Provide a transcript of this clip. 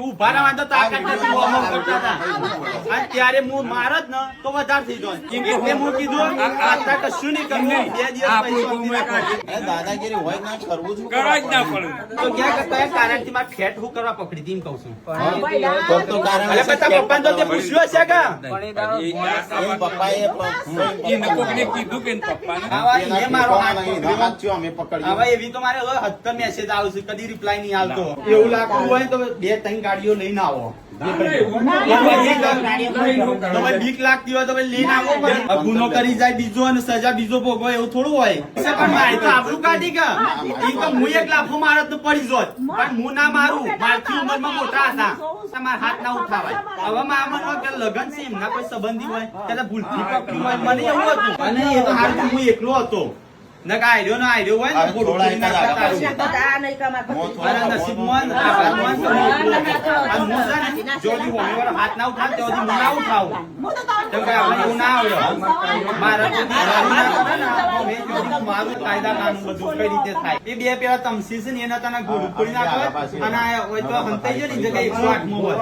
ઉભા રહેવા તો તાકાત નથી, મોમો કરતા હતા. અને ત્યારે હું માર જ ને તો વધારે થઈ જાય. એટલે હું કીધું આટલા કશું નહીં કરવું, 2 દિવસ અરે દાદાગીરી હોય ના કરવું જ કરવા જ ના પડે. તો ક્યાં કરતા કારણથી મારે ફેટ હું કરવા પકડી હતી એમ કહું છું. તો કારણ અરે પણ તારા પપ્પાને તો તે પૂછ્યું હશે કે એમ પપ્પાએ એને કોકને કીધું કે એના પપ્પાને. આવા એ મારો હાથ પકડ્યો. વાંચ્યો અમે પકડ્યો. હવે એવી તો મારે હવે 70 મેસેજ આવશે, કદી રિપ્લાય નહીં આવતો. એવું લાગતું હોય તો 2-3 ગાડીઓ લઈને આવો. તમે બીક લાગતી હોય તો લઈને આવો. પણ ગુનો કરી જાય બીજો અને સજા બીજો ભોગવો એવું થોડું હોય. પણ મારી તો આબરૂ કાઢી કે હું એક લાફો મારત તો પડી જોત, પણ હું ના મારું. મારથી ઉંમરમાં મોટા હતા, મારા હાથ ના ઉઠાવાય. હવે મામા કે લગન છે એમના કોઈ સંબંધી હોય કે ભૂલથી પકડ્યું હોય, મને એવું હતું. અને એ તો હાલ હું એકલો હતો. નકા આઈડિયો ના આઈડિયો હોય ને થોડું કરી નાખતા તારું. અરે નસીબમાં ને આભારમાં તો મોકલું. અને હું છે ને જોડી હોમીવાળો હાથ ના ઉઠાવ તો હું ના ઉઠાવું. કેમ કે આપણે એવું ના આવડે. મારા તો મારું ના કરે ને, મેં જોડી મારું કાયદા કાનૂન બધું કઈ રીતે થાય. એ બે પેલા તમસી છે ને એના તને ગોળું ફોડી નાખે અને હોય તો હંતાઈ જાય ને જગ્યાએ 108 માં હોય.